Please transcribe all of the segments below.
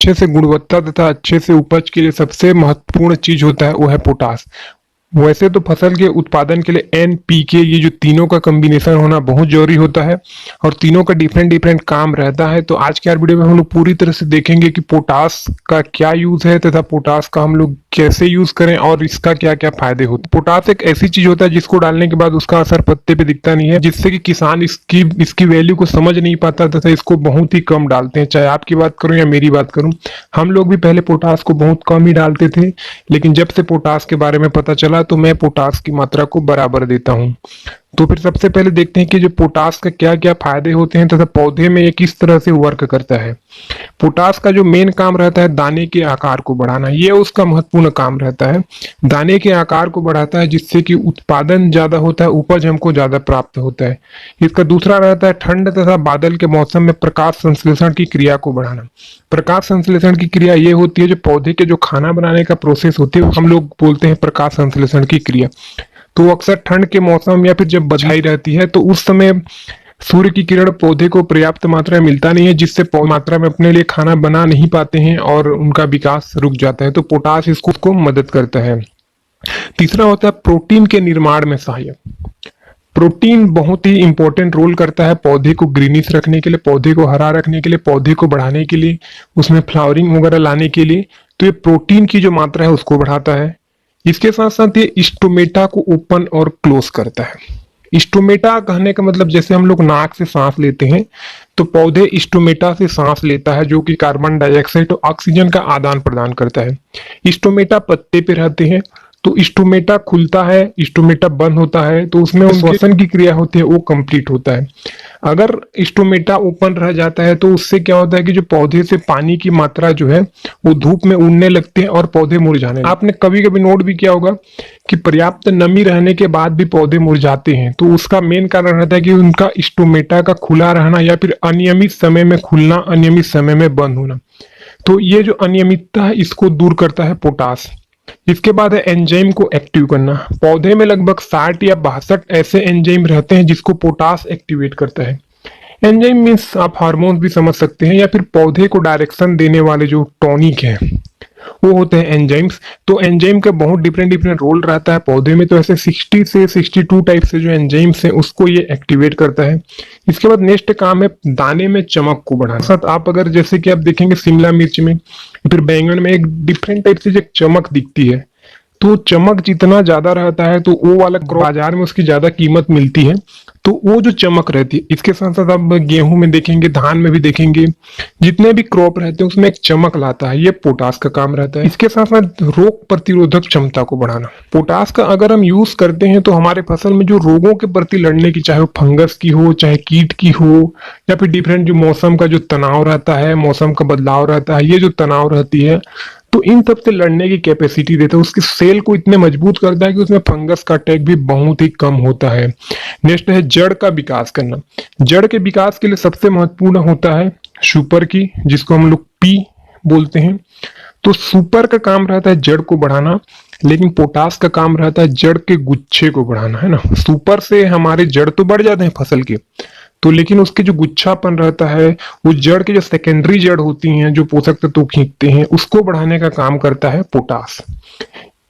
अच्छे से गुणवत्ता तथा अच्छे से उपज के लिए सबसे महत्वपूर्ण चीज होता है वो है पोटास। वैसे तो फसल के उत्पादन के लिए NPK ये जो तीनों का कॉम्बिनेशन होना बहुत जरूरी होता है और तीनों का डिफरेंट डिफरेंट काम रहता है। तो आज के यार वीडियो में हम लोग पूरी तरह से देखेंगे कि पोटास का क्या यूज है तथा पोटास का हम लोग कैसे यूज करें और इसका क्या क्या फायदे होते हैं। पोटास एक ऐसी चीज होता है जिसको डालने के बाद उसका असर पत्ते पे दिखता नहीं है, जिससे कि किसान इसकी वैल्यू को समझ नहीं पाता तथा इसको बहुत ही कम डालते हैं। चाहे आपकी बात करूं या मेरी बात करूं, हम लोग भी पहले पोटास को बहुत कम ही डालते थे, लेकिन जब से पोटास के बारे में पता चला तो मैं पोटास की मात्रा को बराबर देता हूं। तो फिर सबसे पहले देखते हैं कि जो पोटास का क्या क्या फायदे होते हैं तथा पौधे में ये किस तरह से वर्क करता है। पोटास का जो मेन काम रहता है दाने के आकार को बढ़ाना, ये उसका महत्वपूर्ण काम रहता है। दाने के आकार को बढ़ाता है जिससे कि उत्पादन ज्यादा होता है, उपज हमको ज्यादा प्राप्त होता है। इसका दूसरा रहता है ठंड तथा बादल के मौसम में प्रकाश संश्लेषण की क्रिया को बढ़ाना। प्रकाश संश्लेषण की क्रिया ये होती है जो पौधे के जो खाना बनाने का प्रोसेस होती है हम लोग बोलते हैं प्रकाश संश्लेषण की क्रिया। तो अक्सर ठंड के मौसम या फिर जब बधाई रहती है तो उस समय सूर्य की किरण पौधे को पर्याप्त मात्रा में मिलता नहीं है, जिससे मात्रा में अपने लिए खाना बना नहीं पाते हैं और उनका विकास रुक जाता है। तो पोटास इसको मदद करता है। तीसरा होता है प्रोटीन के निर्माण में सहायक। प्रोटीन बहुत ही इंपॉर्टेंट रोल करता है पौधे को ग्रीनिश रखने के लिए, पौधे को हरा रखने के लिए, पौधे को बढ़ाने के लिए, उसमें फ्लावरिंग वगैरह लाने के लिए। तो ये प्रोटीन की जो मात्रा है उसको बढ़ाता है। इसके साथ साथ ये स्टोमेटा को ओपन और क्लोज करता है। स्टोमेटा कहने का मतलब जैसे हम लोग नाक से सांस लेते हैं तो पौधे स्टोमेटा से सांस लेता है जो कि कार्बन डाइऑक्साइड और ऑक्सीजन का आदान प्रदान करता है। स्टोमेटा पत्ते पे रहते हैं, तो स्टोमेटा खुलता है, स्टोमेटा बंद होता है, तो उसमें श्वसन की क्रिया होती है वो कंप्लीट होता है। अगर स्टोमेटा ओपन रह जाता है तो उससे क्या होता है कि जो पौधे से पानी की मात्रा जो है वो धूप में उड़ने लगते हैं और पौधे मुरझाने। आपने कभी कभी नोट भी किया होगा कि पर्याप्त नमी रहने के बाद भी पौधे मुरझाते हैं, तो उसका मेन कारण रहता है कि उनका स्टोमेटा का खुला रहना या फिर अनियमित समय में खुलना, अनियमित समय में बंद होना। तो ये जो अनियमितता है इसको दूर करता है पोटास। इसके बाद है एंजाइम को एक्टिव करना। पौधे में लगभग 60 या 62 ऐसे एंजाइम रहते हैं जिसको पोटास एक्टिवेट करता है। एंजाइम मीन्स आप हार्मोन्स भी समझ सकते हैं या फिर पौधे को डायरेक्शन देने वाले जो टॉनिक है वो होते हैं एंजाइम्स। तो एंजाइम का बहुत डिफरेंट डिफरेंट रोल रहता है पौधे में। तो ऐसे 60 से 62 टाइप से जो एंजाइम्स हैं उसको ये एक्टिवेट करता है। इसके बाद नेक्स्ट काम है दाने में चमक को बढ़ाना। साथ आप अगर जैसे कि आप देखेंगे शिमला मिर्च में फिर बैंगन में एक डिफरेंट टाइप से जो चमक दिखती है, तो चमक जितना ज्यादा रहता है तो वो वाला बाजार में उसकी ज्यादा कीमत मिलती है। तो वो जो चमक रहती है, इसके साथ साथ आप गेहूं में देखेंगे, धान में भी देखेंगे, जितने भी क्रॉप रहते हैं उसमें एक चमक लाता है, ये पोटास का काम रहता है। इसके साथ साथ रोग प्रतिरोधक क्षमता को बढ़ाना। पोटास का अगर हम यूज करते हैं तो हमारे फसल में जो रोगों के प्रति लड़ने की, चाहे वो फंगस की हो, चाहे कीट की हो, या फिर डिफरेंट जो मौसम का जो तनाव रहता है, मौसम का बदलाव रहता है, ये जो तनाव रहती है तो इन सब से लड़ने की कैपेसिटी देता है। उसकी सेल को इतने मजबूत करता है कि उसमें फंगस का अटैक भी बहुत ही कम होता है। नेक्स्ट है जड़ का विकास करना। जड़ के विकास के लिए सबसे महत्वपूर्ण होता है सुपर की, जिसको हम लोग पी बोलते हैं। तो सुपर का काम रहता है जड़ को बढ़ाना, लेकिन पोटास का काम रहता है जड़ के गुच्छे को बढ़ाना, है ना। सुपर से हमारे जड़ तो बढ़ जाते हैं फसल के, तो लेकिन उसके जो गुच्छापन रहता है वो जड़ के जो सेकेंडरी जड़ होती हैं जो पोषक तत्व खींचते हैं उसको बढ़ाने का काम करता है पोटास।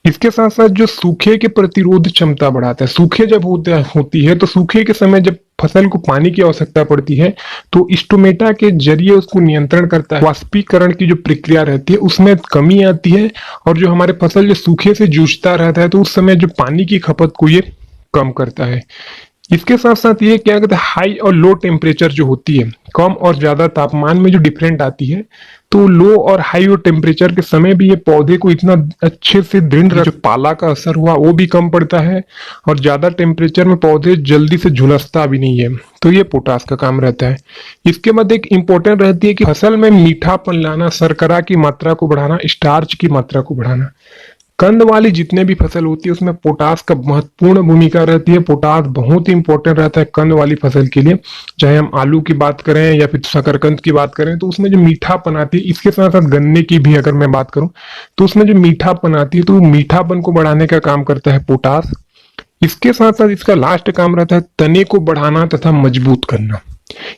इसके साथ साथ जो सूखे के प्रतिरोध क्षमता बढ़ाता है। सूखे जब होती है तो सूखे के समय जब फसल को पानी की आवश्यकता पड़ती है तो स्टोमेटा के जरिए उसको नियंत्रण करता है। वाष्पीकरण की जो प्रक्रिया रहती है उसमें कमी आती है और जो हमारे फसल जो सूखे से जूझता रहता है तो उस समय जो पानी की खपत को ये कम करता है। इसके साथ साथ ये क्या कहते हैं, हाई और लो टेम्परेचर जो होती है, कम और ज्यादा तापमान में जो डिफरेंट आती है, तो लो और हाई और टेम्परेचर के समय भी ये पौधे को इतना अच्छे से दृढ़, जो पाला का असर हुआ वो भी कम पड़ता है और ज्यादा टेम्परेचर में पौधे जल्दी से झुलसता भी नहीं है। तो ये पोटास का काम रहता है। इसके बाद एक इंपॉर्टेंट रहती है कि फसल में मीठापन लाना, शर्करा की मात्रा को बढ़ाना, स्टार्च की मात्रा को बढ़ाना। कंद वाली जितने भी फसल होती है उसमें पोटास का महत्वपूर्ण भूमिका रहती है। पोटास बहुत ही इंपॉर्टेंट रहता है कंद वाली फसल के लिए, चाहे हम आलू की बात करें या फिर शकरकंद की बात करें। तो उसमें जो मीठापन आती है, इसके साथ साथ गन्ने की भी अगर मैं बात करूं तो उसमें जो मीठापन आती है तो मीठापन को बढ़ाने का काम करता है पोटास। इसके साथ साथ इसका लास्ट काम रहता है तने को बढ़ाना तथा मजबूत करना।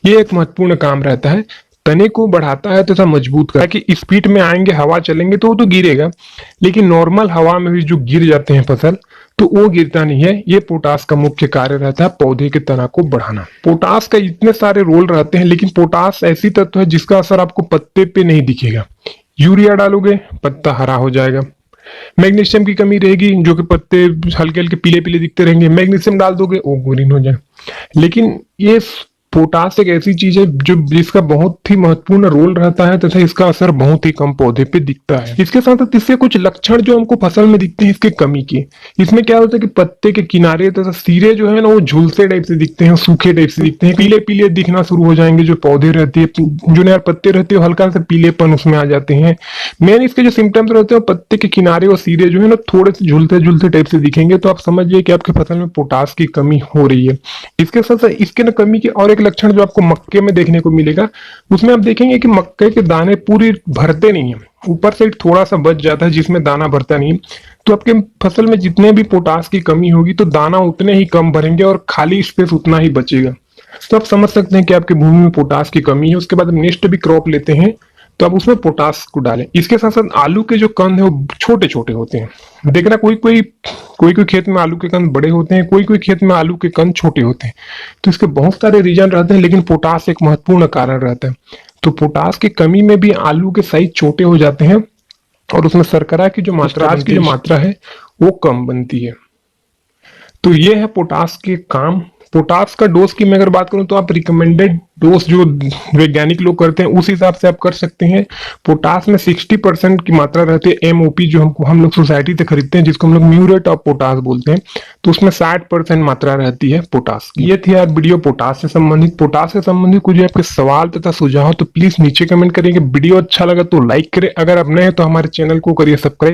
ये एक महत्वपूर्ण काम रहता है। तने को बढ़ाता है तथा मजबूत करता है कि स्पीड में आएंगे, हवा चलेंगे तो वो तो गिरेगा, लेकिन नॉर्मल हवा में भी जो गिर जाते हैं फसल तो वो गिरता नहीं है। ये पोटास का मुख्य कार्य रहता है पौधे के तना को बढ़ाना। पोटास का इतने सारे रोल रहते हैं, लेकिन पोटास ऐसी तत्व है जिसका असर आपको पत्ते पे नहीं दिखेगा। यूरिया डालोगे पत्ता हरा हो जाएगा, मैग्नीशियम की कमी रहेगी जो कि पत्ते हल्के हल्के पीले पीले दिखते रहेंगे, मैग्नीशियम डाल दोगे वो ग्रीन हो जाए। लेकिन ये पोटास एक ऐसी चीज है जो जिसका बहुत ही महत्वपूर्ण रोल रहता है तथा इसका असर बहुत ही कम पौधे पे दिखता है। इसके साथ साथ इसके कुछ लक्षण जो हमको फसल में दिखते हैं इसके कमी के, इसमें क्या होता है कि पत्ते के किनारे तथा सिरे जो है ना वो झुलसे टाइप से दिखते हैं, सूखे टाइप से दिखते हैं, पीले पीले दिखना शुरू हो जाएंगे। जो पौधे रहते हैं जो नया पत्ते रहते हैं हल्का सा पीलेपन उसमें आ जाते हैं। मेन इसके जो सिम्टम्स रहते हैं पत्ते के किनारे और सिरे जो है ना थोड़े से झुलते झुलते टाइप से दिखेंगे, तो आप समझिए कि आपकी फसल में पोटास की कमी हो रही है। इसके साथ साथ इसके न कमी के और एक लक्षण जो आपको मक्के में देखने को मिलेगा, उसमें आप देखेंगे कि मक्के के दाने पूरी भरते नहीं है, ऊपर से थोड़ा सा बच जाता है जिसमें दाना भरता नहीं। तो आपके फसल में जितने भी पोटास की कमी होगी तो दाना उतने ही कम भरेंगे और खाली स्पेस उतना ही बचेगा। तो आप समझ सकते हैं कि आपकी भूमि में पोटास की कमी है। उसके बाद नेक्स्ट भी क्रॉप लेते हैं तो आप उसमें पोटास को डालें। इसके साथ साथ आलू के जो कंद है वो छोटे छोटे होते हैं। देखना कोई कोई खेत में आलू के कंद बड़े होते हैं, कोई खेत में आलू के कंद छोटे होते हैं। तो इसके बहुत सारे रीजन रहते हैं, लेकिन पोटास एक महत्वपूर्ण कारण रहता है। तो पोटास की कमी में भी आलू के साइज छोटे हो जाते हैं और उसमें शर्करा की जो मात्रा है वो कम बनती है। तो ये है पोटास के काम। पोटास का डोज की मैं अगर बात करूं तो आप रिकमेंडेड डोज जो वैज्ञानिक लोग करते हैं उस हिसाब से आप कर सकते हैं। पोटास में 60% की मात्रा रहती है एमओपी जो हम लोग सोसाइटी से खरीदते हैं, जिसको हम लोग म्यूरेट ऑफ पोटास बोलते हैं, तो उसमें 60% मात्रा रहती है पोटास की। ये थी यार वीडियो पोटास से संबंधित। पोटास से संबंधित कुछ आपके सवाल तथा सुझाव तो प्लीज नीचे कमेंट करेंगे। वीडियो अच्छा लगा तो लाइक करें, अगर आप नए हैं तो हमारे चैनल को करिए सब्सक्राइब।